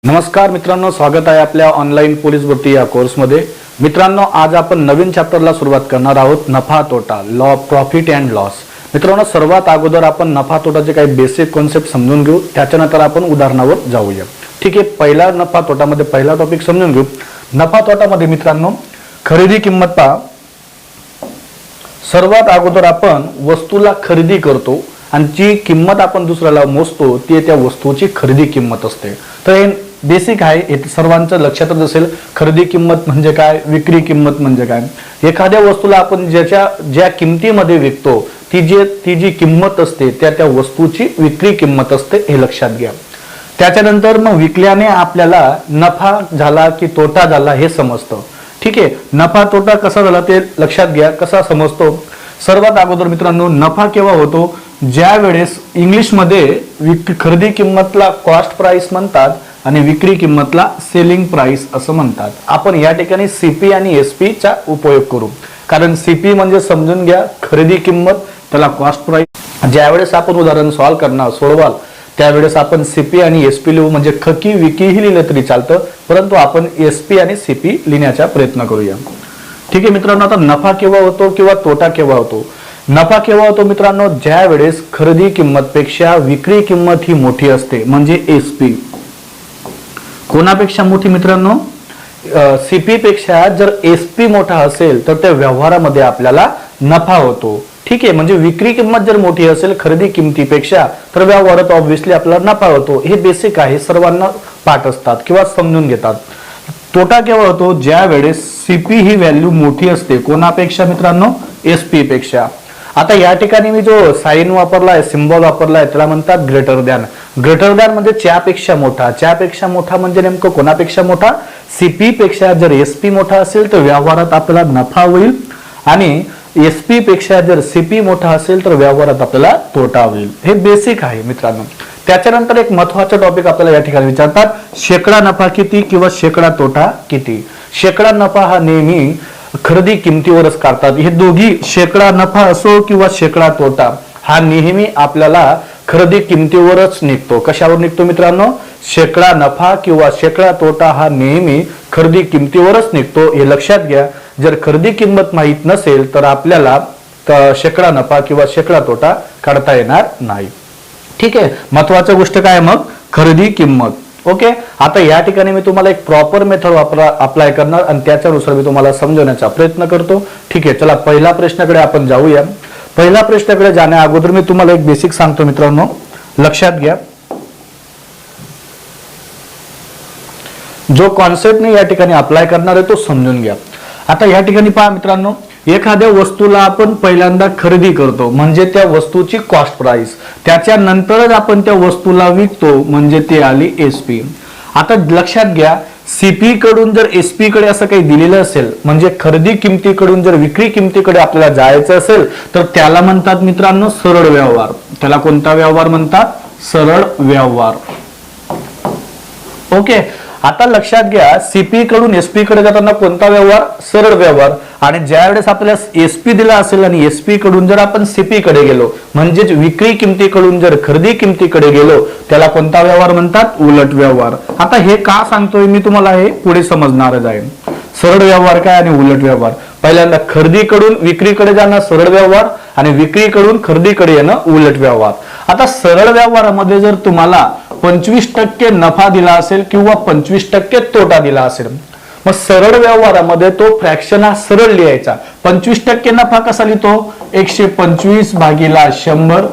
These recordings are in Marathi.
नमस्कार मित्रांनो, स्वागत आहे आपल्या ऑनलाईन पोलीस भरती या कोर्समध्ये। मित्रांनो, आज आपण नवीन चॅप्टरला सुरुवात करणार आहोत, नफा तोटा, लॉ प्रॉफिट अँड लॉस। मित्रांनो, सर्वात अगोदर आपण नफा तोटाचे काही बेसिक कॉन्सेप्ट समजून घेऊ, त्याच्यानंतर आपण उदाहरणावर जाऊया। ठीक आहे, पहिला नफा तोटामध्ये पहिला टॉपिक समजून घेऊ। नफा तोटामध्ये मित्रांनो, खरेदी किंमत पहा। सर्वात अगोदर आपण वस्तूला खरेदी करतो आणि जी किंमत आपण दुसऱ्याला मोजतो ती त्या वस्तूची खरेदी किंमत असते। तर हे बेसिक आहे, हे सर्वांचं लक्षातच असेल। खरेदी किंमत म्हणजे काय, विक्री किंमत म्हणजे काय। एखाद्या वस्तूला आपण ज्या किमतीमध्ये विकतो ती जी किंमत असते त्या वस्तूची विक्री किंमत असते, हे लक्षात घ्या। त्याच्यानंतर मग विकल्याने आपल्याला नफा झाला की तोटा झाला हे समजतं। ठीक आहे, नफा तोटा कसा झाला ते लक्षात घ्या, कसा समजतो। सर्वात अगोदर मित्रांनो, नफा केव्हा होतो, ज्या वेळेस इंग्लिशमध्ये खरेदी किंमतला कॉस्ट प्राइस म्हणतात आणि विक्री किंमतला सेलिंग प्राइस असं म्हणतात। आपण या ठिकाणी सीपी आणि एसपी चा उपयोग करू, कारण सीपी म्हणजे समजून घ्या खरेदी किंमत, त्याला कॉस्ट प्राइस। ज्यावेळेस आपण उदाहरण सोडवाल त्यावेळेस आपण सीपी आणि एसपी लिहू, म्हणजे खकी विकीही लिहिलं तरी चालतं, परंतु आपण एसपी आणि सीपी लिहिण्याचा प्रयत्न करूया। ठीक आहे मित्रांनो, आता नफा केव्हा होतो किंवा तोटा केव्हा होतो। नफा केव्हा होतो मित्रांनो, ज्या वेळेस खरेदी किंमत पेक्षा विक्री किंमत ही मोठी असते, म्हणजे एसपी। कोणापेक्षा मोठी मित्रांनो, सीपी पेक्षा जर एसपी मोठा असेल तर त्या व्यवहारामध्ये आपल्याला नफा होतो। ठीक आहे, म्हणजे विक्री किंमत जर मोठी असेल खरेदी किमतीपेक्षा तर व्यवहारात ऑब्व्हियसली आपल्याला नफा होतो। हे बेसिक आहे, सर्वांना पाठ असतात किंवा समजून घेतात। तोटा केव्हा होतो, ज्या वेळेस सीपी ही व्हॅल्यू मोठी असते, कोणापेक्षा मित्रांनो, एसपी पेक्षा। आता या ठिकाणी मी जो साइन वापरलाय, सिम्बॉल वापरलाय, त्याला म्हणतात ग्रेटर दॅन। ग्रेटर दॅन म्हणजे च्यापेक्षा मोठा। च्यापेक्षा मोठा म्हणजे नेमकं कोणापेक्षा मोठा, सीपी पेक्षा जर एसपी मोठा असेल तर व्यवहारात आपल्याला नफा होईल, आणि एसपी पेक्षा जर सीपी मोठा असेल तर व्यवहारात आपल्याला तोटा होईल। हे बेसिक आहे मित्रांनो। त्याच्यानंतर एक महत्त्वाचा टॉपिक आपल्याला या ठिकाणी विचारतात, शेकडा नफा किती किंवा शेकडा तोटा किती। शेकडा नफा हा नेहमी खरेदी किमतीवरच काढतात। हे दोघी, शेकडा नफा असो किंवा शेकडा तोटा, हा नेहमी आपल्याला खरेदी किमतीवरच निघतो। कशावर निघतो मित्रांनो, शेकडा नफा किंवा शेकडा तोटा हा नेहमी खरेदी किमतीवरच निघतो, हे लक्षात घ्या। जर खरेदी किंमत माहित नसेल तर आपल्याला शेकडा नफा किंवा शेकडा तोटा काढता येणार नाही। ठीक आहे, महत्वाची गोष्ट काय मग, खरेदी किंमत। ओके, आता या ठिकाणी मी तुम्हाला एक प्रॉपर मेथड अप्लाय करणार आणि त्याच्यानुसार मी तुम्हाला समजवण्याचा प्रयत्न करतो। ठीक आहे, चला पहिला प्रश्नाकडे आपण जाऊया। पहिला प्रश्नाकडे जाण्या अगोदर मी तुम्हाला एक बेसिक सांगतो मित्रांनो, लक्षात घ्या। जो कॉन्सेप्ट मी या ठिकाणी अप्लाय करणार आहे तो समजून घ्या। आता या ठिकाणी पहा मित्रांनो, एखाद्या वस्तूला आपण पहिल्यांदा खरेदी करतो म्हणजे त्या वस्तूची कॉस्ट प्राइस, त्याच्यानंतरच आपण त्या वस्तूला विकतो म्हणजे ती आली एसपी। आता लक्षात घ्या, सीपी कडून जर एसपी कडे असं काही दिलेलं असेल, म्हणजे खरेदी किमतीकडून जर विक्री किमतीकडे आपल्याला जायचं असेल तर त्याला म्हणतात मित्रांनो सरळ व्यवहार। त्याला कोणता व्यवहार म्हणतात, सरळ व्यवहार। ओके, आता लक्षात घ्या, सीपी कडून एसपी कडे जाताना कोणता व्यवहार, सरळ व्यवहार। आणि ज्या वेळेस आपल्याला एसपी दिला असेल आणि एसपी कडून जर आपण सीपी कडे गेलो, म्हणजे विक्री किमतीकडून जर खरेदी किमतीकडे गेलो, त्याला कोणता व्यवहार म्हणतात, उलट व्यवहार। आता हे का सांगतोय मी तुम्हाला, हे पुढे समजणारच आहे। सरळ व्यवहार काय आणि उलट व्यवहार, पहिल्यांदा खरेदीकडून विक्रीकडे जाणं सरळ व्यवहार आणि विक्रीकडून खरेदीकडे येणं उलट व्यवहार। आता सरळ व्यवहारामध्ये जर तुम्हाला 25% नफा दिला असेल किंवा 25% तोटा दिला असेल, मग सरळ व्यवहारामध्ये तो फ्रॅक्शन हा सरळ लिहायचा। 25% नफा कसा लिहितो, 125 भागीला 100,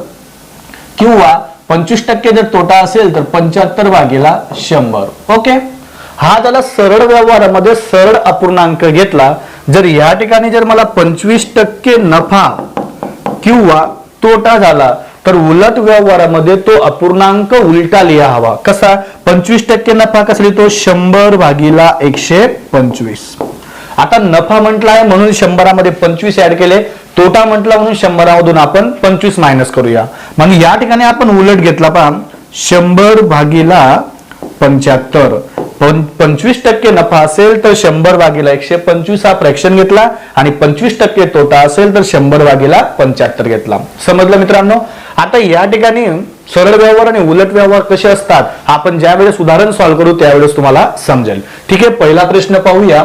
किंवा 25% जर तोटा असेल तर 75 भागीला 100। ओके, हा झाला सरळ व्यवहारामध्ये सरळ अपूर्णांक घेतला। जर या ठिकाणी जर मला 25% नफा किंवा तोटा झाला तर उलट व्यवहारामध्ये तो अपूर्णांक उलटा लिहा हवा। कसा, 25% नफा कसा लिहितो, 100 भागीला 125। आता नफा म्हटलाय म्हणून 100 मध्ये 25 ऍड केले, तोटा म्हटला म्हणून 100 मधून आपण 25 मायनस करूया। म्हणजे या ठिकाणी आपण उलट घेतला, पहा 100 भागीला 75। 25% नफा असेल तर 100 भागीला 125 हा फ्रॅक्शन घेतला, आणि 25% तोटा असेल तर 100 भागीला 75 घेतला। समजलं मित्रांनो। आता या ठिकाणी सरळ व्यवहार आणि उलट व्यवहार कसे असतात आपण ज्या वेळेस उदाहरण सॉल्व्ह करू त्यावेळेस तुम्हाला समजेल. ठीक आहे, पहिला प्रश्न पाहूया.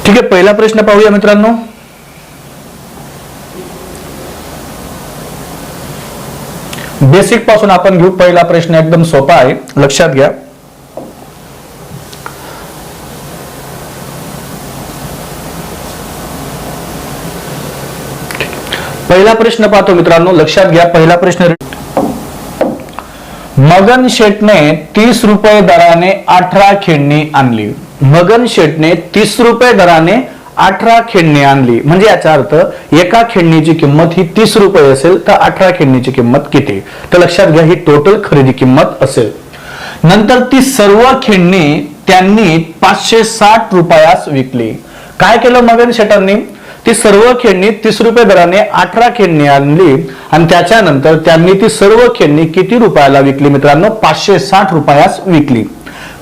ठीक आहे, पहिला प्रश्न पाहूया मित्रांनो. बेसिक पासून आपण घेऊ. पहिला प्रश्न एकदम सोपा आहे, लक्षात घ्या. पहिला प्रश्न पाहतो मित्रांनो, लक्षात घ्या. पहिला प्रश्न, मगन शेटने 30 रुपये दराने 18 खेळणी आणली. मगन शेटने 30 रुपये दराने 18 खेळणी आणली. म्हणजे याचा अर्थ एका खेळणीची किंमत ही 30 रुपये असेल तर 18 खेळणीची किंमत किती? तर लक्षात घ्या, ही टोटल खरेदी किंमत असेल. नंतर ती सर्व खेळणी त्यांनी 560 रुपयास विकली. काय केलं मगन शेटांनी? ती सर्व खेळणी 30 रुपये दराने 18 खेळणी आणली आणि त्याच्यानंतर त्यांनी ती सर्व खेळणी किती रुपयाला विकली मित्रांनो? 560 रुपयास विकली.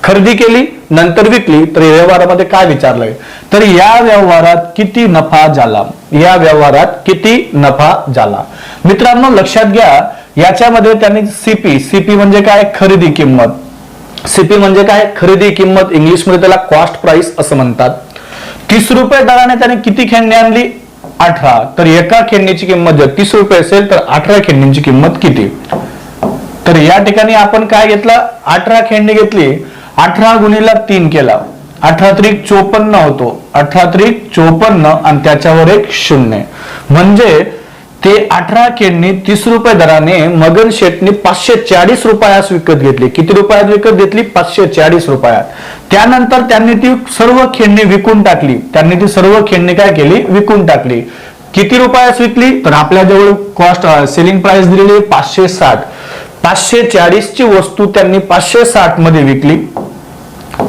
खरेदी केली नंतर विकली. तर या व्यवहारामध्ये काय विचारलंय? तर या व्यवहारात किती नफा झाला? या व्यवहारात किती नफा झाला? मित्रांनो लक्षात घ्या, याच्यामध्ये त्यांनी सीपी म्हणजे काय? खरेदी किंमत. सीपी म्हणजे काय? खरेदी किंमत. इंग्लिशमध्ये त्याला कॉस्ट प्राइस असं म्हणतात. 30 रुपये दराने त्याने किती खेळणी आणली? 18. तर एका खेळणीची किंमत जर 30 रुपये असेल तर 18 खेळणीची किंमत किती? तर या ठिकाणी आपण काय घेतलं? 18 खेळणी घेतली. 18 गुणिले 3 केला, 18 त्रिक 54 होतो. 18 त्रिक 54 आणि त्याच्यावर एक 0 म्हणजे ते 18 खेळणी 30 रुपये दराने मगन शेटने 540 रुपयास विकत घेतली. किती रुपयात विकत घेतली? 540 रुपयात. त्यानंतर त्यांनी ती सर्व खेळणी विकून टाकली. त्यांनी ती सर्व खेळणी काय केली? विकून टाकली. किती रुपयास विकली? तर आपल्या जवळ कॉस्ट सेलिंग प्राइस दिलेली 560. 540 ची वस्तू त्यांनी 560 मध्ये विकली.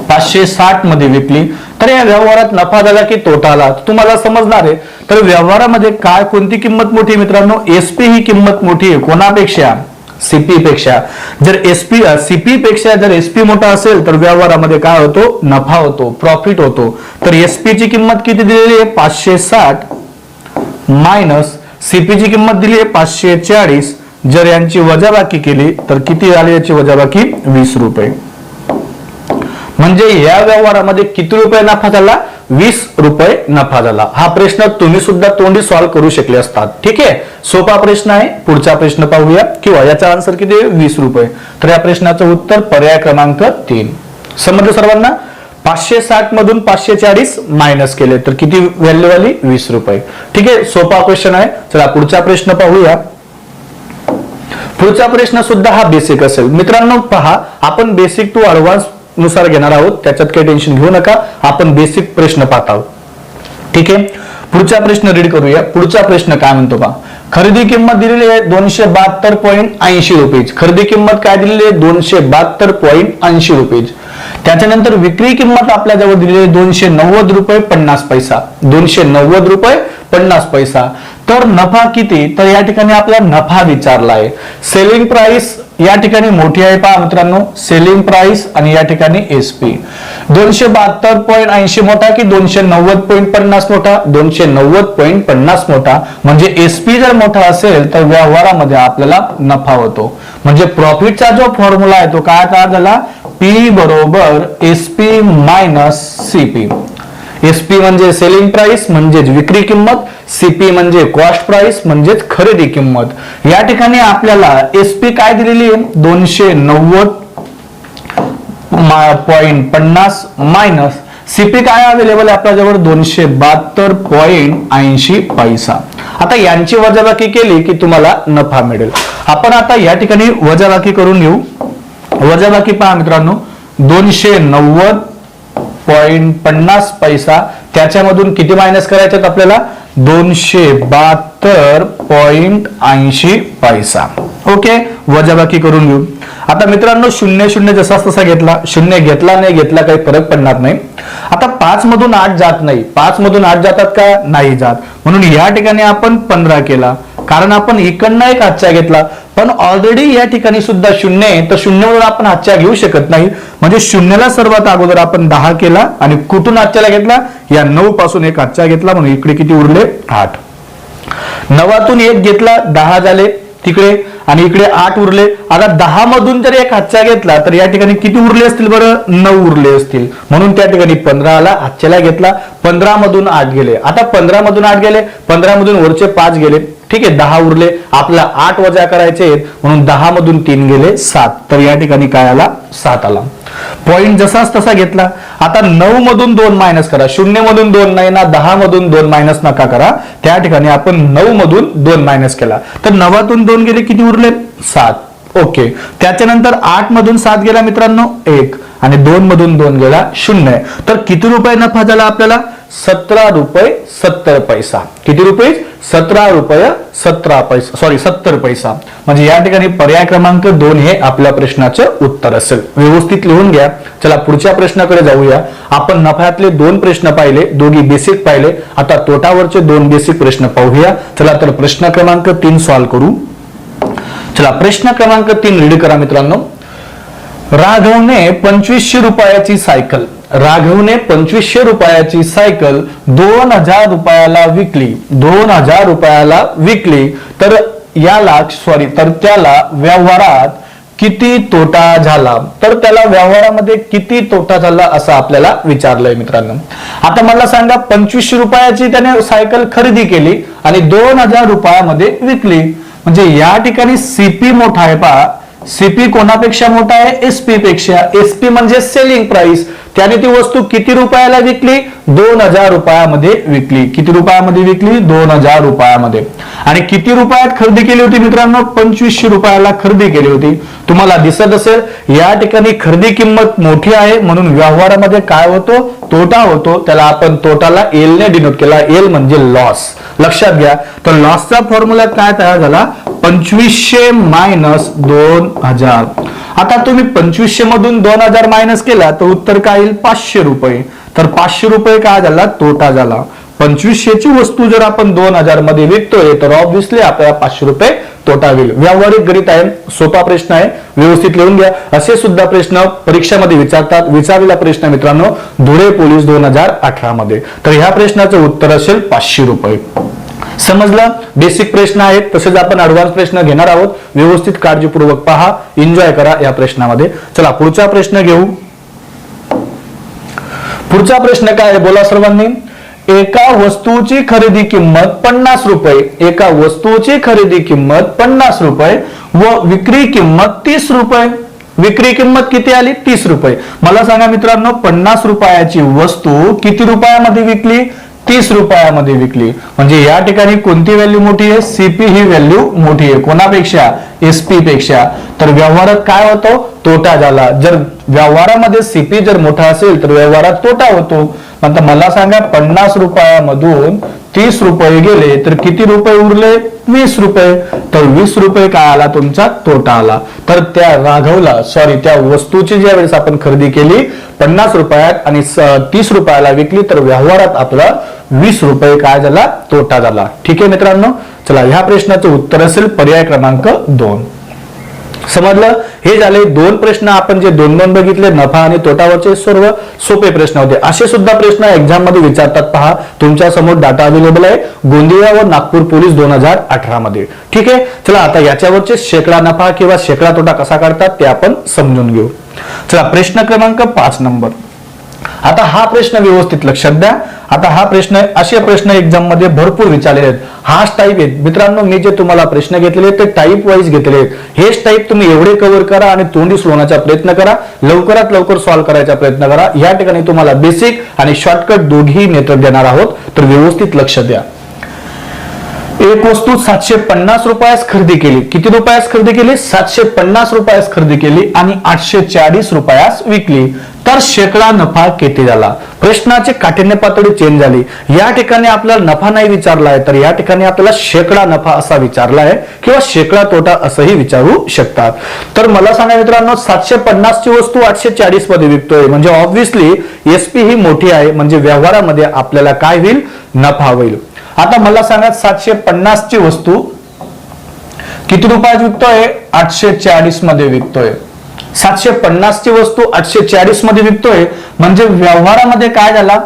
560 मध्ये विकली. तर या व्यवहारात नफा झाला की तोटा आला तुम्हाला समजणार आहे. तर व्यवहारामध्ये काय कोणती किंमत मोठी मित्रांनो? एसपी ही किंमत मोठी आहे. कोणापेक्षा? सीपी पेक्षा. जर सीपी पेक्षा जर एसपी मोठा असेल तर व्यवहारामध्ये काय होतो? नफा होतो, प्रॉफिट होतो. तर एसपी ची किंमत किती दिलेली आहे? 560 मायनस सीपी ची किंमत दिली आहे 540. जर यांची वजाबाकी केली तर किती झाली याची वजाबाकी? 20 रुपये. म्हणजे या व्यवहारामध्ये किती रुपये नफा झाला? 20 रुपये नफा झाला. हा प्रश्न तुम्ही सुद्धा तोंडी सॉल्व्ह करू शकले असतात. ठीक आहे, सोपा प्रश्न आहे. पुढचा प्रश्न पाहूया. किंवा याचा आन्सर किती आहे? 20 रुपये. तर या प्रश्नाचं उत्तर पर्याय क्रमांक 3. समजलं सर्वांना? 560 मधून 540 मायनस केले तर किती व्हॅल्यू आली? 20 रुपये. ठीक आहे, सोपा क्वेश्चन आहे. चला पुढचा प्रश्न पाहूया. पुढचा प्रश्न सुद्धा हा बेसिक असेल. मित्रांनो पहा, आपण बेसिक टू ऍडव्हान्स नुसार घेणार आहोत, त्याच्यात काही टेन्शन घेऊ नका. आपण बेसिक प्रश्न पाहत आहोत. ठीक आहे, पुढचा प्रश्न रीड करूया. पुढचा प्रश्न काय म्हणतो पहा. खरेदी किंमत दिलेली आहे 272.80 रुपये. खरेदी किंमत काय दिलेली आहे? 272.80 रुपये. त्याच्यानंतर विक्री किंमत आपल्या जवळ दिलेली आहे 290 रुपये 50 पैसा. 290 रुपये 50 पैसा. तर नफा किती? तर या ठिकाणी आपला नफा विचारला आहे. सेलिंग प्राइस या ठिकाणी मोठी आहे पहा मित्रांनो, सेलिंग प्राइस आणि या ठिकाणी एसपी. 272.80 मोठा की 290.50 मोठा? 290.50 मोठा. म्हणजे एसपी जर मोठा असेल तर व्यवहारामध्ये आपल्याला नफा होतो. म्हणजे प्रॉफिटचा जो फॉर्म्युला आहे तो काय तयार झाला? पी बरोबर एसपी मायनस सीपी. एसपी म्हणजे सेलिंग प्राइस म्हणजेच विक्री किंमत, सीपी म्हणजे कॉस्ट प्राइस म्हणजेच खरेदी किंमत. या ठिकाणी आपल्याला एसपी काय दिलेली आहे? 290.50 मायनस सीपी काय अवेलेबल आहे आपल्याजवळ? 272.80 पैसा. आता यांची वजाबाकी केली की तुम्हाला नफा मिळेल. आपण आता या ठिकाणी वजाबाकी करून येऊ. वजाबाकी पहा मित्रांनो, 290.50 पैसा त्याच्यामधून किती मायनस करायचे आपल्याला? 272.80 पैसा. ओके, वजाबाकी करून घेऊ. आता मित्रांनो शून्य शून्य जसा तसा घेतला, शून्य घेतला नाही घेतला काही फरक पडणार नाही. आता 5 मधून 8 जात नाही, 5 मधून 8 जातात का, नाही जात, म्हणून या ठिकाणी आपण 15 केला, कारण आपण इकडनं एक हातच्या घेतला. पण ऑलरेडी या ठिकाणी सुद्धा शून्य आहे, तर शून्यवरून आपण हातच्या घेऊ शकत नाही, म्हणजे शून्याला सर्वात अगोदर आपण 10 केला आणि कुठून हातच्याला घेतला, या 9 पासून एक हातच्या घेतला, म्हणून इकडे किती उरले 8. 9तून 1 घेतला 10 झाले तिकडे, आणि इकडे 8 उरले. आता 10 मधून जर एक हातच्या घेतला तर या ठिकाणी किती उरले असतील बरं, 9 उरले असतील, म्हणून त्या ठिकाणी 15 आला, हातच्याला घेतला. 15 मधून 8 गेले, आता 15 मधून 8 गेले, 15 मधून वरचे 5 गेले, ठीक आहे, 10 उरले, आपला 8 वजा करायचे आहेत, म्हणून 10 मधून 3 गेले 7, तर या ठिकाणी काय आला, 7 आला. पॉइंट जसाच तसा घेतला. आता 9 मधून 2 मायनस करा, 0 मधून 2 नाही ना, 10 मधून 2 मायनस नका करा, त्या ठिकाणी आपण 9 मधून 2 मायनस केला, तर 9तून 2 गेले, किती उरले 7. ओके, त्याच्यानंतर 8 मधून 7 गेला मित्रांनो 1, आणि 2 मधून 2 गेला 0, तर किती रुपये नफा झाला आपल्याला, 17 रुपये 70 पैसा. किती रुपये, 17 रुपये 17 पैसा, सॉरी 70 पैसा. म्हणजे या ठिकाणी पर्याय क्रमांक 2 हे आपल्या प्रश्नाचं उत्तर असेल. व्यवस्थित लिहून घ्या. चला पुढच्या प्रश्नाकडे जाऊया. आपण नफ्यातले 2 प्रश्न पाहिले, दोघी बेसिक पाहिले, आता तोटावरचे 2 बेसिक प्रश्न पाहूया. चला तर प्रश्न क्रमांक 3 सॉल्व्ह करू. चला प्रश्न क्रमांक 3 रीड करा मित्रांनो. राघवने 2500 रुपयाची सायकल, राघवने 2500 रुपयाची सायकल 2000 रुपयाला विकली, 2000 रुपयाला विकली, तर तर त्याला व्यवहारात किती तोटा झाला, तर त्याला व्यवहारामध्ये किती तोटा झाला असं आपल्याला विचारलंय मित्रांनो. आता मला सांगा, 2500 रुपयाची त्याने सायकल खरेदी केली आणि 2000 रुपयामध्ये विकली, म्हणजे या ठिकाणी सीपी मोठा आहे पहा. सीपी कोणापेक्षा मोठा आहे, एसपी पेक्षा. एसपी म्हणजे सेलिंग प्राइस, त्याने ती वस्तू किती रुपयाला विकली, 2000 रुपयामध्ये विकली. किती रुपयामध्ये विकली, 2000 रुपयामध्ये. आणि किती रुपयात खरेदी केली होती मित्रांनो, 2500 रुपयाला खरेदी केली होती. तुम्हाला दिसत असेल या ठिकाणी खरेदी किंमत मोठी आहे, म्हणून व्यवहारामध्ये काय होतो, तोटा होतो, त्याला आपण तोटाला एल ने डिनोट केला. एल म्हणजे लॉस, लक्षात घ्या. तर लॉसचा फॉर्म्युला काय तयार झाला, 2500 मायनस 2000. आता तुम्ही 2500 मधून 2000 मायनस केला तर उत्तर काय येईल, 500 रुपये. तर 500 रुपये काय झाला, तोटा झाला. 2500 ची वस्तू जर आपण 2000 मध्ये विकतोय तर ऑब्व्हियसली आपल्याला 500 रुपये तोटा होईल. व्यावहारिक गणित आहे, सोपा प्रश्न आहे, व्यवस्थित लिहून घ्या. असे सुद्धा प्रश्न परीक्षेमध्ये विचारतात. विचारलेला प्रश्न मित्रांनो धुळे पोलीस 2018 मध्ये. तर ह्या प्रश्नाचं उत्तर असेल 500 रुपये. समजलं, बेसिक प्रश्न आहेत, तसेच आपण ऍडव्हान्स प्रश्न घेणार आहोत. व्यवस्थित काळजीपूर्वक पहा, एन्जॉय करा या प्रश्नामध्ये. चला पुढचा प्रश्न घेऊ. पुढचा प्रश्न काय आहे बोला सर्वांनी. एका वस्तूची खरेदी किंमत 50 रुपये, एका वस्तूची खरेदी किंमत 50 रुपये व विक्री किंमत 30 रुपये. विक्री किंमत किती आली, 30 रुपये. मला सांगा मित्रांनो, 50 रुपयाची वस्तू किती रुपयामध्ये विकली, 30 रुपयामध्ये विकली. म्हणजे या ठिकाणी कोणती व्हॅल्यू मोठी आहे, सीपी ही व्हॅल्यू मोठी आहे. कोणापेक्षा, एसपी पेक्षा. तर व्यवहारात काय होतो, तोटा झाला. जर व्यवहारामध्ये सीपी जर मोठा असेल तर व्यवहारात तोटा होतो. पण मला सांगा, 50 रुपयामधून 30 रुपये गेले तर किती रुपये उरले, 20 रुपये. तर 20 रुपये काय आला, तुमचा तोटा आला. तर त्या राघवला, सॉरी त्या वस्तूची ज्या वेळेस आपण खरेदी केली 50 रुपयात आणि 30 रुपयाला विकली, तर व्यवहारात आपला 20 रुपये काय झाला, तोटा झाला. ठीक आहे मित्रांनो. चला ह्या प्रश्नाचं उत्तर असेल पर्याय क्रमांक 2. समजलं. हे झाले 2 प्रश्न आपण जे 2 बघितले, नफा आणि तोटावरचे सर्व सोपे प्रश्न होते. असे सुद्धा प्रश्न एक्झाम मध्ये विचारतात. पहा तुमच्या समोर डाटा अवेलेबल आहे गोंदिया व नागपूर पोलीस 2018 मध्ये. ठीक आहे. चला आता याच्यावरचे शेकडा नफा किंवा शेकडा तोटा कसा काढतात ते आपण समजून घेऊ. चला प्रश्न क्रमांक 5 नंबर. आता हा प्रश्न व्यवस्थित लक्षात द्या. आता हा प्रश्न, असे प्रश्न एक्झाम मध्ये भरपूर विचारलेले आहेत. हाच टाईप आहेत मित्रांनो. मी जे तुम्हाला प्रश्न घेतलेले ते टाईप वाईज घेतलेले आहेत. हेच टाईप तुम्ही एवढे कव्हर करा आणि तोंडी सोडवण्याचा प्रयत्न करा. लवकरात लवकर सॉल्व्ह करायचा प्रयत्न करा. या ठिकाणी तुम्हाला बेसिक आणि शॉर्टकट दोघी मेथड देणार आहोत, तर व्यवस्थित लक्ष द्या. एक वस्तू 750 रुपयास खरेदी केली. किती रुपयास खरेदी केली, 750 रुपयास खरेदी केली आणि 840 रुपयास विकली. तर शेकडा नफा किती झाला. प्रश्नाची काठिण्य पातळी चेंज झाली. या ठिकाणी आपल्याला नफा नाही विचारलाय, तर या ठिकाणी आपल्याला शेकडा नफा असा विचारलाय किंवा शेकडा तोटा असंही विचारू शकतात. तर मला सांगा मित्रांनो, 750 ची वस्तू 840 मध्ये विकतोय म्हणजे ऑब्व्हियसली एसपी ही मोठी आहे, म्हणजे व्यवहारामध्ये आपल्याला काय होईल, नफा होईल. आता मला सांगा 750 ची वस्तू किती रुपयात विकतोय, 840 मध्ये विकतोय. 750 ची वस्तू 840 मध्ये विकतोय म्हणजे व्यवहारामध्ये काय झाला,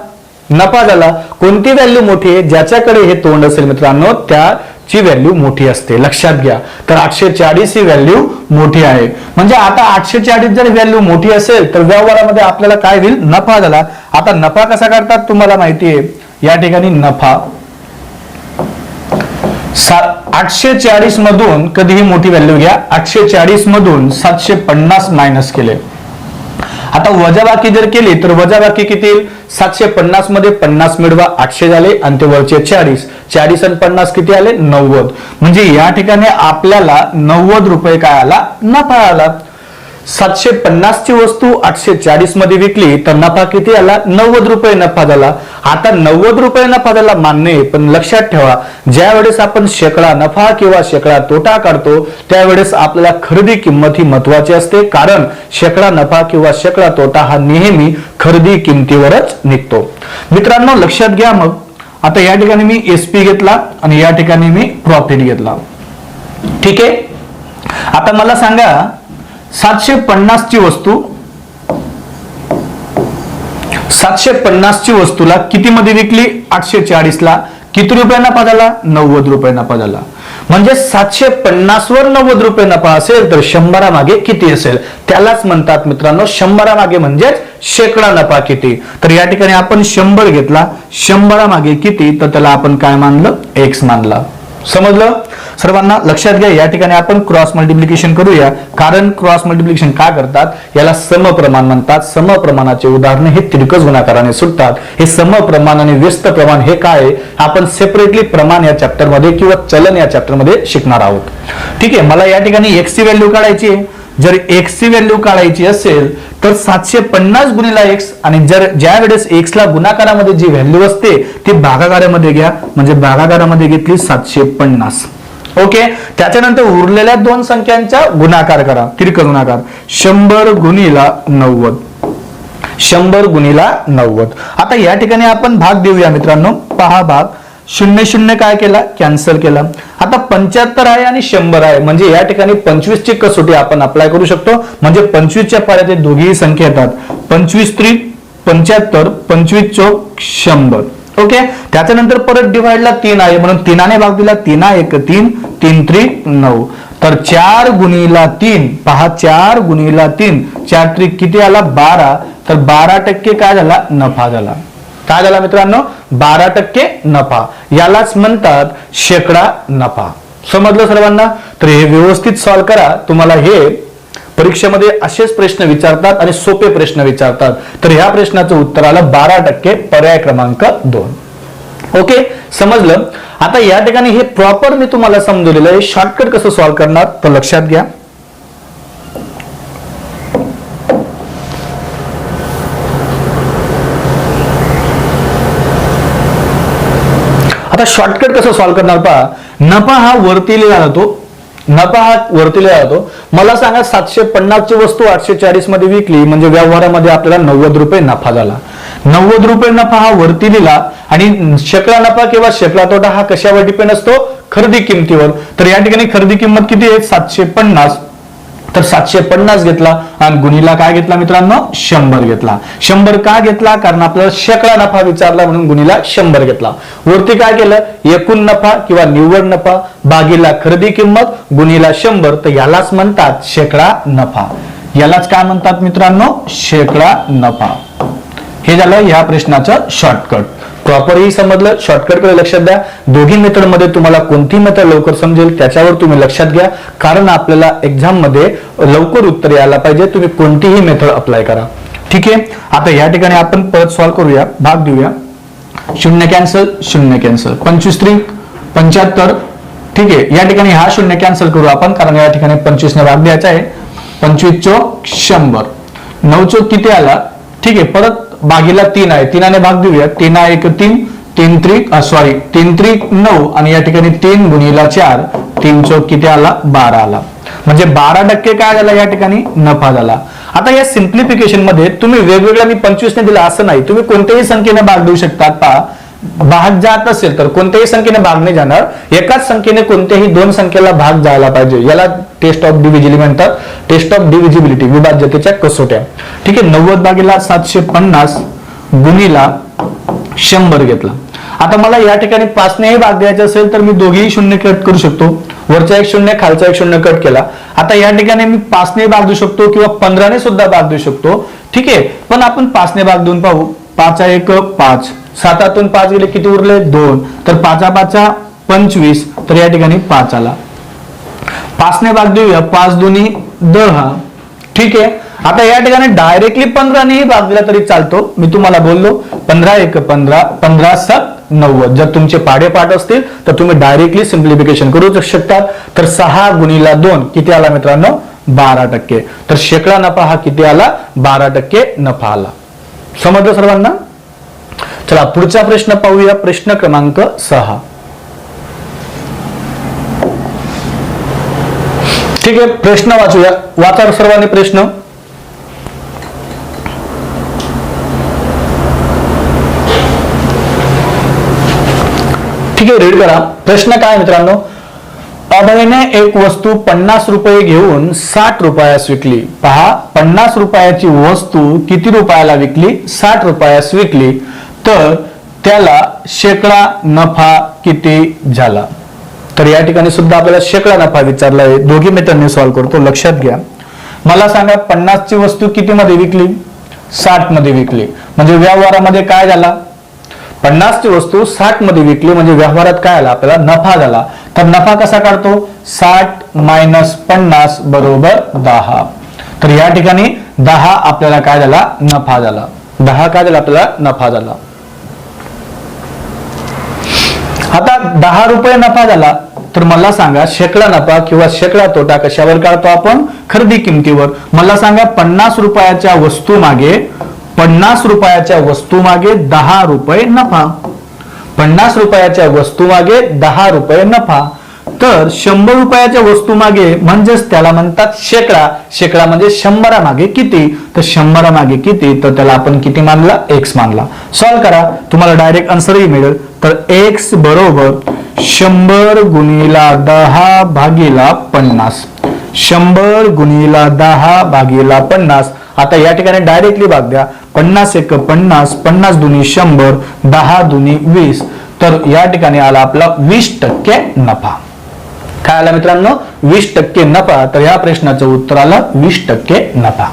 नफा झाला. कोणती व्हॅल्यू मोठी आहे, ज्याच्याकडे हे तोंड असेल मित्रांनो त्याची व्हॅल्यू मोठी असते, लक्षात घ्या. तर 840 ही व्हॅल्यू मोठी आहे. म्हणजे आता 840 जर व्हॅल्यू मोठी असेल तर व्यवहारामध्ये आपल्याला काय होईल, नफा झाला. आता नफा कसा करतात तुम्हाला माहिती आहे. या ठिकाणी नफा 840 मधून कधीही मोठी व्हॅल्यू घ्या, 840 मधून 750 मायनस केले. आता वजाबाकी जर केली तर वजाबाकी किती, 750 मध्ये 50 मिळवा, 800 झाले आणि ते वरचे 40 आणि 50 किती आले, 90. म्हणजे या ठिकाणी आपल्याला 90 रुपये काय आला, नफा आला. 750 ची वस्तू 840 मध्ये विकली तर नफा किती आला, 90 रुपये नफा झाला. आता 90 रुपये नफा झाला मान्य आहे, पण लक्षात ठेवा ज्या वेळेस आपण शेकडा नफा किंवा शेकडा तोटा काढतो त्यावेळेस आपल्याला खरेदी किंमत ही महत्वाची असते, कारण शेकडा नफा किंवा शेकडा तोटा हा नेहमी खरेदी किमतीवरच निघतो. मित्रांनो लक्षात घ्या. मग आता या ठिकाणी मी एसपी घेतला आणि या ठिकाणी मी प्रॉफिट घेतला, ठीक आहे. आता मला सांगा 750 ची वस्तू 750 ची वस्तूला किती मध्ये विकली, 840 ला. किती रुपये नफा झाला, 90 रुपये नफा झाला. म्हणजे 750 वर 90 रुपये नफा असेल तर 100 मागे किती असेल, त्यालाच म्हणतात मित्रांनो 100 मागे म्हणजेच शेकडा नफा किती. तर या ठिकाणी आपण 100 घेतला, 100 मागे किती, तर त्याला आपण काय मानलं, एक्स मानला. समजलं सर्वांना, लक्षात घ्या. या ठिकाणी आपण क्रॉस मल्टिप्लिकेशन करूया, कारण क्रॉस मल्टिप्लिकेशन का करतात, याला समप्रमाण म्हणतात. समप्रमाणाचे उदाहरण हे तिरकस गुणाकाराने सुटतात. हे समप्रमाण आणि व्यस्त प्रमाण हे काय आपण सेपरेटली प्रमाण या चॅप्टर मध्ये किंवा चलन या चॅप्टर मध्ये शिकणार आहोत, ठीक आहे. मला या ठिकाणी एक्स ची व्हॅल्यू काढायची आहे. जर एक्स ची व्हॅल्यू काढायची असेल तर 750 गुणिला एक्स, आणि जर ज्या वेळेस एक्स ला गुणाकारामध्ये जी व्हॅल्यू असते ती भागाकारामध्ये घ्या, म्हणजे भागाकारामध्ये घेतली 750. ओके. त्याच्यानंतर उरलेल्या दोन संख्यांचा गुणाकार करा, तिरक गुणाकार. 100 गुणिला 90, 100 गुणिला 90. आता या ठिकाणी आपण भाग देऊया मित्रांनो. पहा भाग, 0 काय केला, कॅन्सल केला. आता 75 आहे आणि 100 आहे, म्हणजे या ठिकाणी 25 ची कसोटी आपण अप्लाय करू शकतो. म्हणजे 25 च्या पाड्यात दोघीही संख्या येतात. 25 त्रिक 75, 25 चौक 100. ओके. त्याच्यानंतर परत डिवाइडला 3 आहे म्हणून 3 भाग दिला. 3 1 3, 3 त्रिक 9. तर 4 गुणिला 3, पहा 4 गुणिला 3, 4 त्रिक किती आला, 12. तर 12% काय झाला, नफा झाला. काय झाला मित्रांनो, 12% नफा. यालाच म्हणतात शेकडा नफा. समजलं सर्वांना. तर हे व्यवस्थित सॉल्व्ह करा. तुम्हाला हे परीक्षेमध्ये असेच प्रश्न विचारतात आणि सोपे प्रश्न विचारतात. तर ह्या प्रश्नाचं उत्तर आलं 12%, पर्याय क्रमांक 2. ओके, समजलं. आता या ठिकाणी हे प्रॉपर मी तुम्हाला समजवलेलं आहे. शॉर्टकट कसं सॉल्व्ह करणार तर लक्षात घ्या. आता शॉर्टकट कसं सॉल्व्ह करणार पहा. नफा हा वरती लिहिला जातो, नफा हा वरती लिहिला जातो. मला सांगा 750 ची वस्तू 840 मध्ये विकली म्हणजे व्यवहारामध्ये आपल्याला 90 रुपये नफा झाला. 90 रुपये नफा हा वरती लिहिला आणि शेकडा नफा किंवा शेकडा तोटा हा कशावर डिपेंड असतो, खरेदी किमतीवर. तर या ठिकाणी खरेदी किंमत किती आहे, 750. तर 750 घेतला आणि गुणिला काय घेतला मित्रांनो, 100 घेतला. 100 का घेतला, कारण आपल्याला शेकडा नफा विचारला म्हणून गुणिला 100 घेतला. वरती काय केलं, एकूण नफा किंवा निव्वळ नफा भागीला खरेदी किंमत गुणिला 100. तर यालाच म्हणतात शेकडा नफा. यालाच काय म्हणतात मित्रांनो, शेकडा नफा. हे झालं या प्रश्नाचं शॉर्टकट. प्रॉपरही समजलं, शॉर्टकट कडे लक्षात द्या. दोघी मेथड मध्ये तुम्हाला कोणती मेथड लवकर समजेल त्याच्यावर तुम्ही लक्षात घ्या, कारण आपल्याला एक्झाम मध्ये लवकर उत्तर यायला पाहिजे. तुम्ही कोणतीही मेथड अप्लाय करा, ठीक आहे. आता या ठिकाणी आपण परत सॉल्व्ह करूया, भाग देऊया. 0 कॅन्सल, 0 कॅन्सल, 25 त्रिक 75. ठीक आहे. या ठिकाणी हा 0 कॅन्सल करू आपण, कारण या ठिकाणी 25 ने भाग द्यायचा आहे. 25 चौक 100, 9 चौक किती आला, ठीक आहे, परत भागीला 3 आहे, 3ने भाग देऊया, 3 1 3, 3 त्रिक 9 आणि या ठिकाणी 3 गुणिला 4, 3 चौक किती आला 12 आला, म्हणजे 12% काय झाला या ठिकाणी नफा झाला. आता या सिम्प्लिफिकेशन मध्ये तुम्ही वेगवेगळ्या मी 25 ने दिला असं नाही, तुम्ही कोणत्याही संख्येने भाग देऊ शकता. पहा भाग जात असेल तर कोणत्याही संख्येने भाग नाही जाणार, एकाच संख्येने कोणत्याही दोन संख्येला भाग जायला पाहिजे. याला टेस्ट ऑफ डिव्हिजिबिलिटी म्हणतात, टेस्ट ऑफ डिव्हिजिबिलिटी, विभाज्यतेच्या कसोट्या. ठीक आहे, 90 भागीला 750 गुणिला 100 घेतला. आता मला या ठिकाणी 5 नेही भाग द्यायचा असेल तर मी दोघेही शून्य कट करू शकतो, वरचा एक शून्य खालचा एक शून्य कट केला. आता या ठिकाणी मी 5 ने भाग देऊ शकतो किंवा 15 ने सुद्धा भाग देऊ शकतो. ठीक आहे, पण आपण 5 ने भाग देऊन पाहू. 5 1 5, 7 5 गेले किती उरले 2, तर 5 5 25, तर या ठिकाणी 5 आला. 5 ने भाग देऊया, 5 2 10. ठीक आहे, आता या ठिकाणी डायरेक्टली 15 नेही भाग दिला तरी चालतो. मी तुम्हाला बोललो 15 1 15, 15 7 90. जर तुमचे पाढेपाठ असतील तर तुम्ही डायरेक्टली सिम्प्लिफिकेशन करू शकता. तर 6 गुणिला 2 किती आला मित्रांनो 12%. तर शेकडा नफा हा किती आला 12% नफा आला. समजलं सर्वांना? चला पुढचा प्रश्न पाहूया, प्रश्न क्रमांक 6. ठीक आहे, प्रश्न वाचूया. वाचा सर्वांनी प्रश्न. ठीक आहे, रीड करा. प्रश्न काय मित्रांनो, अभयने एक वस्तू 50 रुपये घेऊन 60 रुपयास विकली. पहा, 50 रुपयाची वस्तू किती रुपयाला विकली 60 रुपयास विकली, तर त्याला शेकडा नफा किती झाला. तर या ठिकाणी सुद्धा आपल्याला शेकडा नफा विचारला आहे. दोघी मित्रांनी सॉल्व्ह करतो, लक्षात घ्या. मला सांगा 50 ची वस्तू किती मध्ये विकली 60 मध्ये विकली, म्हणजे व्यवहारामध्ये काय झाला 50 ची वस्तू 60 मध्ये विकली, म्हणजे व्यवहारात काय आला आपल्याला नफा झाला. तर नफा कसा काढतो 60 - 50 बरोबर 10. तर या ठिकाणी 10 आपल्याला काय झाला नफा झाला. 10 काय झाला आपल्याला नफा झाला. आता 10 रुपये नफा झाला, तर मला सांगा शेकडा नफा किंवा शेकडा तोटा कशावर काढतो आपण खरेदी किमतीवर. मला सांगा 50 रुपयाच्या वस्तू मागे 50 रुपयाच्या वस्तू मागे 10 रुपये नफा, 50 रुपयाच्या वस्तू मागे 10 रुपये नफा. तर 100 रुपयाच्या वस्तू मागे म्हणजेच त्याला म्हणतात शेकडा. शेकडा म्हणजे 100 मागे किती, तर 100 मागे किती, तर त्याला आपण किती मानला x मानला. सॉल्व्ह करा, तुम्हाला डायरेक्ट आन्सरही मिळेल. तर x बरोबर 100 गुणिला 10 भागीला 50, 100 गुणिला 10 भागीला 50. आता या ठिकाणी डायरेक्टली भाग द्या. 50 1 50, 50 दुनी 100, 10 दुनी 20. तर या ठिकाणी आला आपला 20% नफा. काय आला मित्रांनो 20% नफा. तर या प्रश्नाचं उत्तर आलं 20% नफा.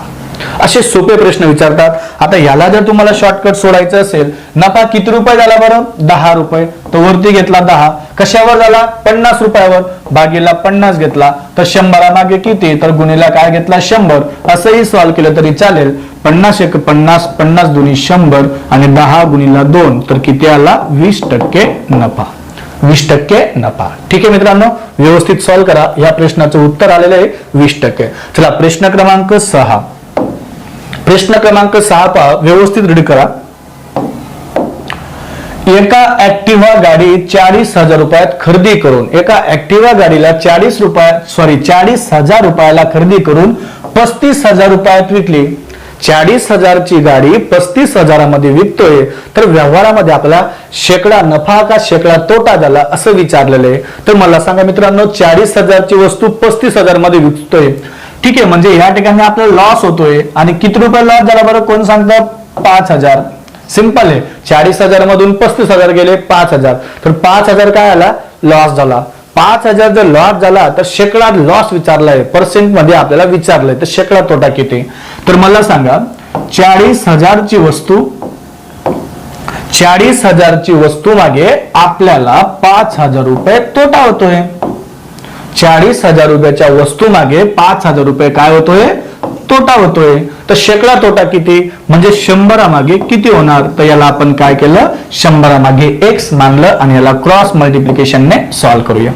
असे सोपे प्रश्न विचारतात. आता याला जर तुम्हाला शॉर्टकट सोडायचं असेल, नफा किती रुपये झाला बरं 10 रुपये, तर वरती घेतला 10, कशावर झाला 50 रुपयावर, भागीला 50 घेतला, तर 100 मागे किती, तर गुणिला काय घेतला 100. असंही सॉल्व्ह केलं तरी चालेल. 50 1 50, 50 दुनी 100 आणि 10 गुणिला 2, तर किती आला 20% नफा. 20% नफा. ठीक आहे मित्रांनो, व्यवस्थित सॉल्व्ह करा. या प्रश्नाचं उत्तर आलेलं आहे 20%. चला प्रश्न क्रमांक 6. प्रश्न क्रमांक 6 पहा, व्यवस्थित रीड करा. एका ऍक्टिव्हा गाडी 40,000 रुपयात खरेदी करून, एका ऍक्टिव्हा गाडीला 40,000 रुपयाला खरेदी करून 35,000 रुपयात विकली. 40,000 ची गाडी 35,000 मध्ये विकतोय, तर व्यवहारामध्ये आपला शेकडा नफा का शेकडा तोटा झाला असं विचारलेलं आहे. तर मला सांगा मित्रांनो 40,000 ची वस्तू 35,000 मध्ये विकतोय. ठीक आहे, म्हणजे या ठिकाणी आपला लॉस होतोय. आणि किती रुपये लॉस झाला बरं कोण सांगतं 5,000. सिंपल आहे, 40,000 मधून 35,000 गेले 5,000, तर 5,000 काय आला लॉस झाला. 5,000 जर लॉस झाला तर शेकडा लॉस विचारलाय, पर्सेंट मध्ये आपल्याला विचारलंय, तर शेकडा तोटा किती. तर मला सांगा 40,000 ची वस्तू 40,000 ची वस्तू मागे आपल्याला 5,000 रुपये तोटा होतोय. 40,000 रुपयाच्या वस्तू मागे 5,000 रुपये काय होतोय तोटा होतोय. तर शेकडा तोटा किती, म्हणजे 100 मागे किती होणार, तर याला आपण काय केलं 100 मागे x मानलं आणि याला क्रॉस मल्टिप्लिकेशनने सॉल्व्ह करूया.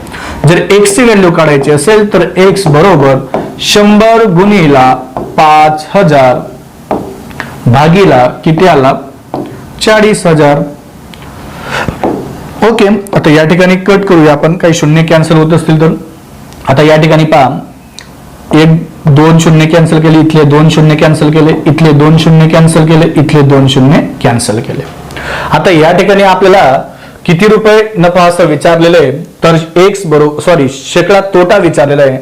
जर x ची व्हॅल्यू काढायची असेल तर x बरोबर 100 गुणिला 5,000 भागीला किती आला 40,000. ओके, आता या ठिकाणी कट करूया आपण, काही शून्य कॅन्सल होत असतील तर. आता या ठिकाणी पहा, 2 शून्य कॅन्सल केले, इथले 2 शून्य कॅन्सल केले, इथले 2 शून्य कॅन्सल केले, इथले 2 शून्य कॅन्सल केले. आता या ठिकाणी आपल्याला किती रुपये नफा असं विचारलेलं आहे, तर शेकडा तोटा विचारलेला आहे.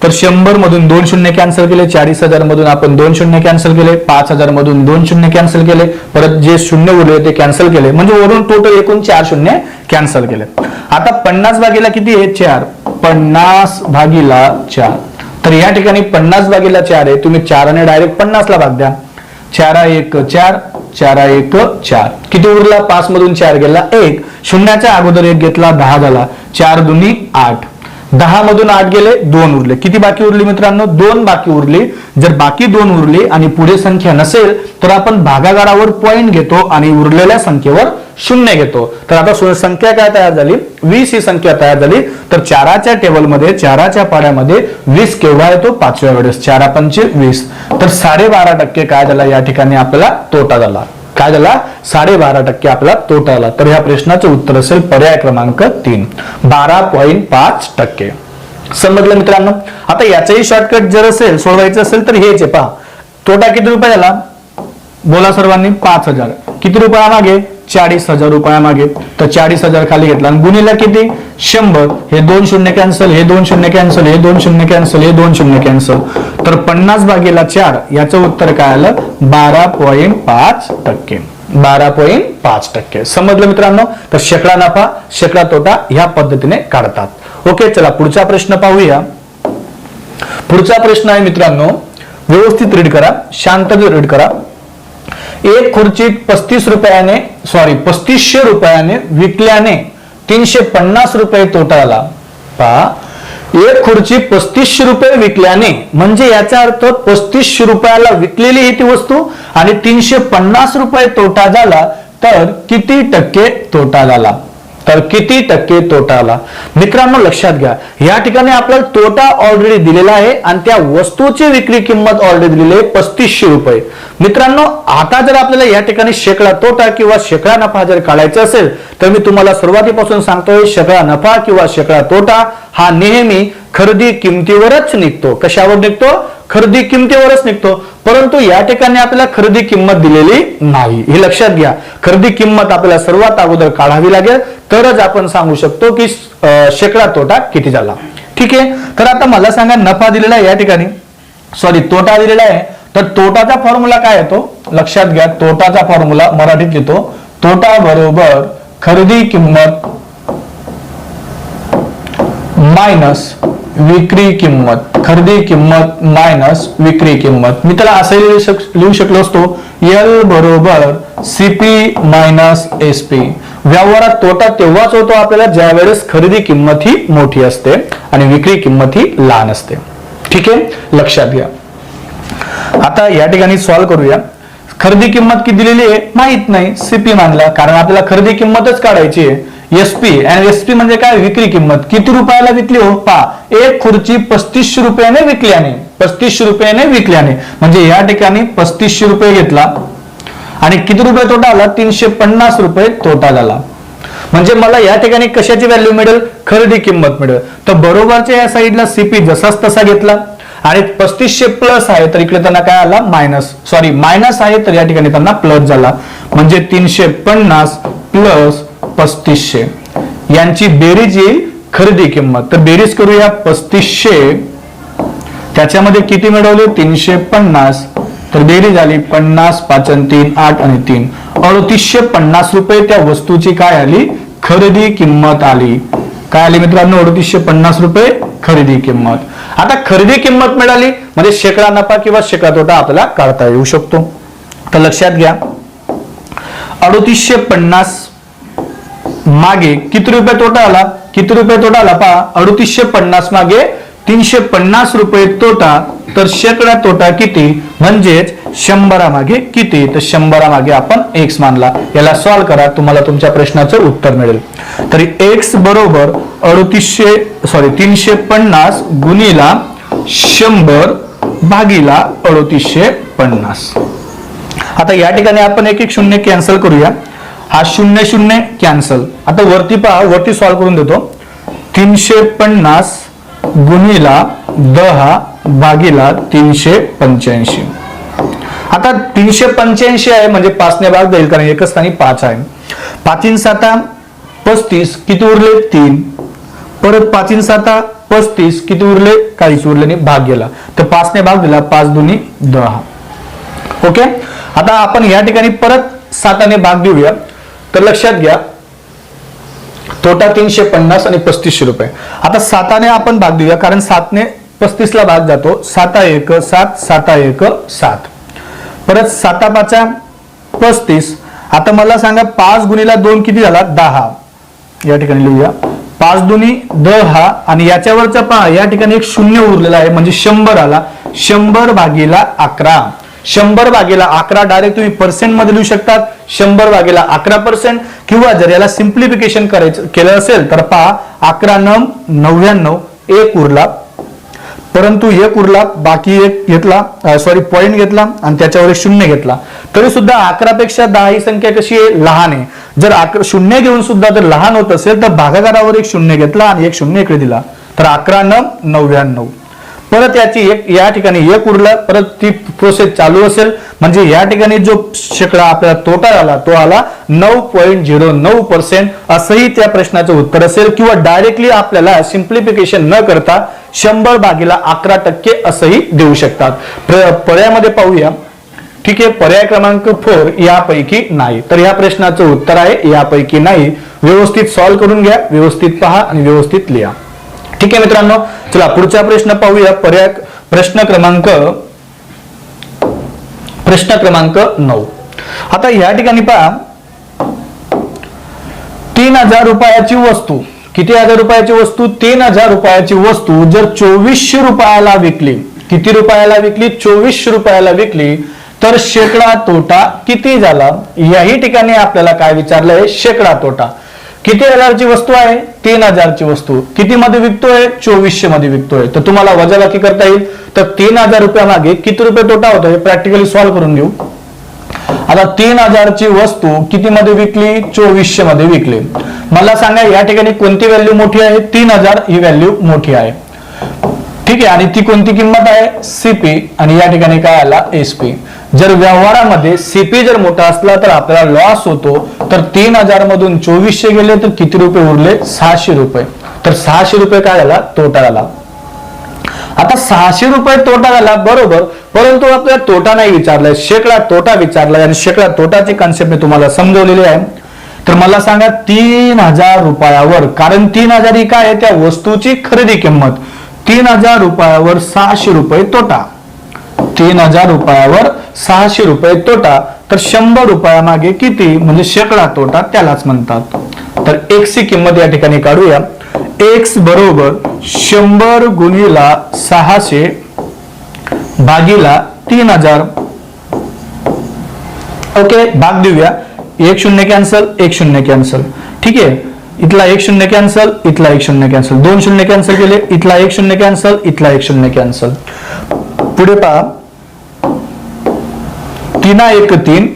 तर 100 मधून 2 शून्य कॅन्सल केले, 40,000 मधून आपण 2 शून्य कॅन्सल केले, 5,000 मधून 2 शून्य कॅन्सल केले, परत जे शून्य उरले ते कॅन्सल केले, म्हणजे वरून टोटल एकूण 4 शून्य कॅन्सल केले. आता 50 भागीला किती आहे 4, 50 भागीला 4. तर या ठिकाणी 50 भागीला 4 आहे, तुम्ही 4 ने डायरेक्ट 50 ला भाग द्या. 4 1 4, 4 1 4, किती उरला 5 मधून 4 गेला 1, शून्याच्या अगोदर 1 घेतला 10 झाला, 4 दुनी 8, 10 मधून 8 गेले 2 उरले, किती बाकी उरली मित्रांनो 2 बाकी उरली. जर बाकी 2 उरली आणि पुढे संख्या नसेल तर आपण भागाकारावर पॉइंट घेतो आणि उरलेल्या संख्येवर 0 घेतो. तर आता संख्या काय तयार झाली 20 ही संख्या तयार झाली. तर 4च्या टेबलमध्ये 4च्या पाड्यामध्ये 20 केव्हा येतो 5व्या वेळेस, 4 5 20. तर 12.5% काय झाला या ठिकाणी आपल्याला तोटा झाला. काय झाला 12.5% आपल्याला तोटा आला. तर ह्या प्रश्नाचे उत्तर असेल पर्याय क्रमांक 3, 12.5%. समजलं मित्रांनो. आता याचंही शॉर्टकट जर असेल सोडवायचं असेल तर हेच आहे पहा, तोटा किती रुपये झाला बोला सर्वांनी 5,000, किती रुपया मागे 40,000 रुपया मागे. तर 40,000 खाली घेतला आणि गुणिला किती 100, हे 2 शून्य कॅन्सल, हे 2 शून्य कॅन्सल, हे 2 शून्य कॅन्सल, हे 2 शून्य कॅन्सल. तर 50 भागीला 4 याचं उत्तर काय आलं 12.5%, 12.5%. समजलं मित्रांनो. तर शेकडा नफा शेकडा तोटा ह्या पद्धतीने काढतात. ओके, चला पुढचा प्रश्न पाहूया. पुढचा प्रश्न आहे मित्रांनो, व्यवस्थित रीड करा, शांततेत रीड करा. एक खुर्ची 3500 रुपयाने विकल्याने 350 रुपये तोटा आला. पहा, एक खुर्ची 3500 रुपये विकल्याने म्हणजे याचा अर्थ 3500 रुपयाला विकलेली ही ती वस्तू आणि 350 रुपये तोटा झाला. तर किती टक्के तोटा झाला, तर किती टक्के तोटा आला. मित्रांनो लक्षात घ्या, या ठिकाणी आपल्याला तोटा ऑलरेडी दिलेला आहे आणि त्या वस्तूची विक्री किंमत ऑलरेडी दिलेली आहे 3500 रुपये. मित्रांनो आता जर आपल्याला या ठिकाणी शेकडा तोटा किंवा शेकडा नफा जर काढायचा असेल तर मी तुम्हाला सुरुवातीपासून सांगतोय, शेकडा नफा किंवा शेकडा तोटा हा नेहमी खरेदी किमतीवरच निघतो. कशावर निघतो, खरेदी किमतीवरच निघतो. परंतु या ठिकाणी आपल्याला खरेदी किंमत दिलेली नाही, हे लक्षात घ्या. खरेदी किंमत आपल्याला सर्वात अगोदर काढावी लागेल, तरच आपण सांगू शकतो की शेकडा तोटा किती झाला. ठीक आहे. तर आता मला सांगा, नफा दिलेला आहे या ठिकाणी, तोटा दिलेला आहे. तर तोटाचा फॉर्म्युला काय येतो लक्षात घ्या. तोटाचा फॉर्म्युला मराठीत लिहितो, तोटा बरोबर खरेदी किंमत मायनस विक्री किंमत, खरेदी किंमत मायनस विक्री किंमत. मी त्याला असं लिहू शकलो असतो, एल बरोबर सीपी मायनस एसपी. व्यवहारात तोटा तेव्हाच होतो आपल्याला ज्या वेळेस खरेदी किंमत ही मोठी असते आणि विक्री किंमत ही लहान असते. ठीक आहे, लक्षात घ्या. आता या ठिकाणी सॉल्व्ह करूया. खरेदी किंमत किती दिलेली आहे माहित नाही, सीपी मानला, कारण आपल्याला खरेदी किंमतच काढायची आहे. एसपी, आणि एसपी म्हणजे काय विक्री किंमत. किती रुपयाला विकली हो पहा, एक खुर्ची 3500 रुपयाने विकल्याने, 3500 रुपयाने विकल्याने म्हणजे या ठिकाणी 3500 रुपये घेतला आणि किती रुपये तोटा आला 350 रुपये तोटा झाला. म्हणजे मला या ठिकाणी कशाची व्हॅल्यू मिळेल, खरेदी किंमत मिळेल. तर बरोबरच्या या साईडला सीपी जसाच तसा घेतला आणि 3500 प्लस आहे तर इकडे त्यांना काय आला मायनस आहे तर या ठिकाणी त्यांना प्लस झाला. म्हणजे 350 प्लस 3500 यांची बेरीज येईल खरेदी किंमत. तर बेरीज करूया, 3500 त्याच्यामध्ये किती मिळवले 350, तर बेरीज आली 50 5 आणि 3 8 आणि 3 3850 रुपये त्या वस्तूची काय आली खरेदी किंमत आली. काय आली मित्रांनो 3850 रुपये खरेदी किंमत. आता खरेदी किंमत मिळाली म्हणजे शेकडा नफा किंवा शेकडा तोटा आपल्याला काढता येऊ शकतो. तर लक्षात घ्या, 3850 मागे किती रुपये तोटा आला, किती रुपये तोटा आला पहा, 3850 मागे 350 रुपये तोटा. तर शेकडा तोटा किती म्हणजेच 100 मागे किती, तर 100 मागे आपण x मानला. याला सॉल्व्ह करा, तुम्हाला तुमच्या प्रश्नाचं उत्तर मिळेल. तरी x बरोबर 350 गुणिला 100 भागीला 3850. आता या ठिकाणी आपण एक एक शून्य कॅन्सल करूया. हा 0 0 कॅन्सल. आता वरती पहा, वरती सॉल्व्ह करून देतो. 350 गुणिला 10 भागिला 385. आता 385 आहे म्हणजे 5 ने भाग जाईल कारण एकच स्थानी 5 आहे. 5 7 35 किती उरले 3. परत 5 7 35 किती उरले काहीच उरले नाही, भाग गेला. तर 5 ने भाग दिला, 5 दुनी 10. ओके. आता आपण या ठिकाणी परत 7 ने भाग देऊया. तर लक्षात घ्या तोटा 350 आणि 3500 रुपये. आता 7 ने आपण भाग देऊया कारण 7 ने 35 ला भाग जातो. 7 1 7 7 1 7. परत 7 5 35. आता मला सांगा 5 गुणिला 2 किती झाला 10. या ठिकाणी लिहूया 5 दुनी 10 आणि याच्यावरचा पहा या ठिकाणी एक शून्य उरलेला आहे म्हणजे 100 आला. 100 भागिला 11. 100 भागिला 11 डायरेक्ट तुम्ही पर्सेंट मध्ये लिहू शकतात. 100 भागिला 11% किंवा जर याला सिंप्लिफिकेशन करायचं केलं असेल तर पहा 11 9 99 एक उरला, परंतु एक उरला, बाकी एक घेतला, सॉरी पॉइंट घेतला आणि त्याच्यावर एक शून्य घेतला. तरी सुद्धा 11 पेक्षा 10 ही संख्या कशी आहे लहान आहे. जर शून्य घेऊन सुद्धा जर लहान होत असेल तर भागाकारावर एक शून्य घेतला आणि एक शून्य इकडे दिला तर 11 9 99. परत याची एक या ठिकाणी एक उरला, परत ती प्रोसेस चालू असेल म्हणजे या ठिकाणी जो शेकडा आपल्याला तोटा आला तो आला 9.09%. असंही त्या प्रश्नाचं उत्तर असेल किंवा डायरेक्टली आपल्याला सिंप्लिफिकेशन न करता 100 भागिला 11% असंही देऊ शकतात. पर्यायामध्ये पाहूया. ठीक आहे, पर्याय क्रमांक 4 यापैकी नाही. तर या प्रश्नाचं उत्तर आहे यापैकी नाही. व्यवस्थित सॉल्व्ह करून घ्या, व्यवस्थित पहा आणि व्यवस्थित लिहा. ठीक आहे मित्रांनो, चला पुढचा प्रश्न पाहूया. पर्याय प्रश्न क्रमांक 9. आता या ठिकाणी पहा 3000 रुपयाची वस्तू, किती हजार रुपयाची वस्तू 3000 रुपयाची वस्तू जर 2400 रुपयाला विकली, किती रुपयाला विकली 2400 रुपयाला विकली तर शेकडा तोटा किती झाला. याही ठिकाणी आपल्याला काय विचारलंय शेकडा तोटा. किती हजारची वस्तू आहे 3000ची वस्तू, किती मध्ये विकतोय 2400 मध्ये विकतोय. तर तुम्हाला वजाबाकी करता येईल. तर 3000 रुपया मागे किती रुपये तोटा होतो हे प्रॅक्टिकली सॉल्व्ह करून घेऊ. आता 3000ची वस्तू किती मध्ये विकली 2400 मध्ये विकली. मला सांगा या ठिकाणी कोणती व्हॅल्यू मोठी आहे 3000 ही व्हॅल्यू मोठी आहे. ठीक आहे, आणि ती कोणती किंमत आहे सीपी आणि या ठिकाणी काय आला एसपी. जर व्यवहारामध्ये सीपी जर मोठा असला तर आपल्याला लॉस होतो. तर 3000 मधून 2400 गेले तर किती रुपये उरले 600 रुपये. तर 600 रुपये काय झाला तोटा झाला. आता 600 रुपये तोटा झाला बरोबर, परंतु आपल्याला तोटा नाही विचारलाय, शेकडा तोटा विचारलाय आणि शेकडा तोटाची कन्सेप्ट मी तुम्हाला समजवलेली आहे. तर मला सांगा 3000 रुपयावर, कारण 3000 ही काय आहे त्या वस्तूची खरेदी किंमत, 3000 रुपयावर 600 रुपये तोटा. 3000 रुपयावर 600 रुपये तोटा. तर 100 रुपयामागे किती म्हणजे शेकडा तोटा त्यालाच म्हणतात. तर x ची किंमत या ठिकाणी काढूया. x बरोबर 100 गुणिला 600 भागिला 3000. ओके, भाग देऊया. 1 0 कॅन्सल, 1 0 कॅन्सल. ठीक आहे, इथला 1 0 कॅन्सल, इथला 1 0 कॅन्सल, 2 0 कॅन्सल केले, इथला 1 0 कॅन्सल, इथला 1 0 कॅन्सल. पुढे पहा 3 1 3,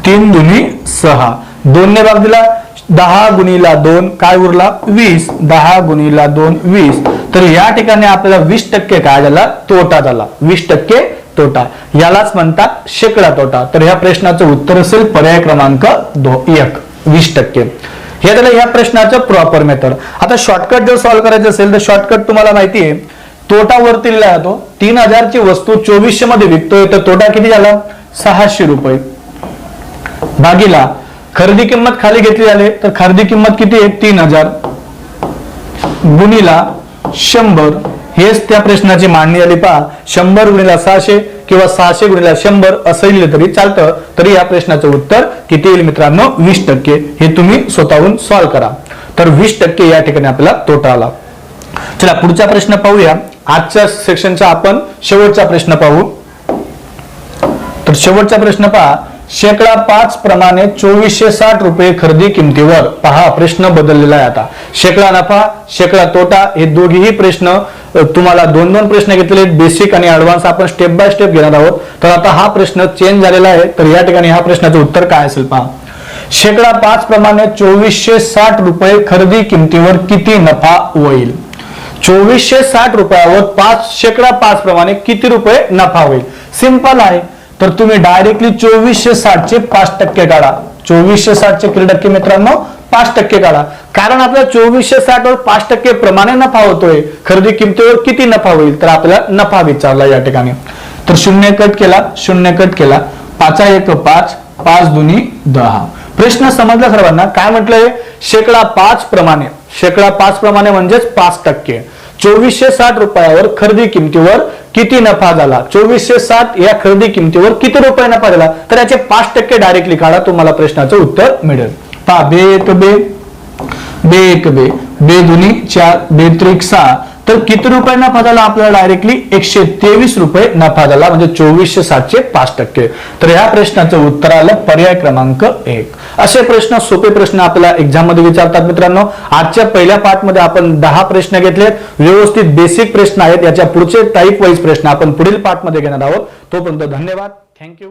3 दुनी 6, 2 ने भाग दिला, 10 गुणिला 2 काय उरला 20, 10 गुणिला 2 20. तर या ठिकाणी आपल्याला 20% काय झाला तोटा झाला, 20% तोटा. यालाच म्हणतात शेकडा तोटा. तर ह्या प्रश्नाचं उत्तर असेल पर्याय क्रमांक 1 20%. हे झालं या प्रश्नाचं प्रॉपर मेथड. आता शॉर्टकट जर सॉल्व्ह करायचं असेल तर शॉर्टकट तुम्हाला माहिती आहे, तोटा वरती लिहिला जातो. 3000 ची वस्तू 2400 मध्ये विकतोय तर तोटा किती झाला 600 रुपये भागिला खरेदी किंमत खाली घेतली झाली तर खरेदी किंमत किती आहे 3000 गुणिला 100. हेच त्या प्रश्नाची मांडणी आली पहा. 100 गुणिला 600 किंवा 600 गुणिला 100 असं लिहिलं तरी चालतं. तरी या प्रश्नाचं उत्तर किती येईल मित्रांनो 20%. हे तुम्ही स्वतःहून सॉल्व्ह करा. तर 20% या ठिकाणी आपल्याला तोटा आला. चला पुढचा प्रश्न पाहूया. आजच्या सेक्शनचा आपण शेवटचा प्रश्न पाहू. तर शेवटचा प्रश्न पहा शेकडा 5 प्रमाणे 2460 रुपये खरेदी किमतीवर पहा प्रश्न बदललेला आहे. आता शेकडा नफा शेकडा तोटा हे दोघेही प्रश्न तुम्हाला दोन दोन प्रश्न घेतलेले बेसिक आणि ऍडव्हान्स आपण स्टेप बाय स्टेप घेणार आहोत. तर आता हा प्रश्न चेंज झालेला आहे. तर या ठिकाणी ह्या प्रश्नाचं उत्तर काय असेल पहा. शेकडा 5 प्रमाणे 2460 रुपये खरेदी किमतीवर किती नफा होईल. 2460 रुपयावर शेकडा 5 प्रमाणे किती रुपये नफा होईल. सिंपल आहे. तर तुम्ही डायरेक्टली 2460 चे 5% काढा. 2460 चे किती टक्के मित्रांनो 5% काढा. कारण आपल्याला 2460 वर 5% प्रमाणे नफा होतोय. खरेदी किमतीवर किती नफा होईल तर आपल्याला नफा विचारला या ठिकाणी. तर 0 कट केला 0 कट केला 5 1 5 5 2 10. प्रश्न समजला सर्वांना. काय म्हटलंय शेकडा 5 प्रमाणे म्हणजेच 5%. 2460 रुपयावर खरेदी किमतीवर किती नफा झाला. 2460 या खरेदी किमतीवर किती रुपये नफा झाला तर याचे 5% डायरेक्टली काढा तुम्हाला प्रश्नाचं उत्तर मिळेल. पहा बे 1 बे बे 1 बे बे 2 4 बे 3 6 तर किती रुपये नफा झाला आपल्याला डायरेक्टली 123 रुपये नफा झाला म्हणजे 2460 चे 5%. तर या प्रश्नाचं उत्तर आलं पर्याय क्रमांक 1. असे प्रश्न सोपे प्रश्न आपल्याला एक्झाम मध्ये विचारतात मित्रांनो. आजच्या पहिल्या पार्ट मध्ये आपण 10 प्रश्न घेतलेत. व्यवस्थित बेसिक प्रश्न आहेत. याच्या पुढचे टाईप वाईज प्रश्न आपण पुढील पार्ट मध्ये घेणार आहोत. तोपर्यंत धन्यवाद. थँक्यू.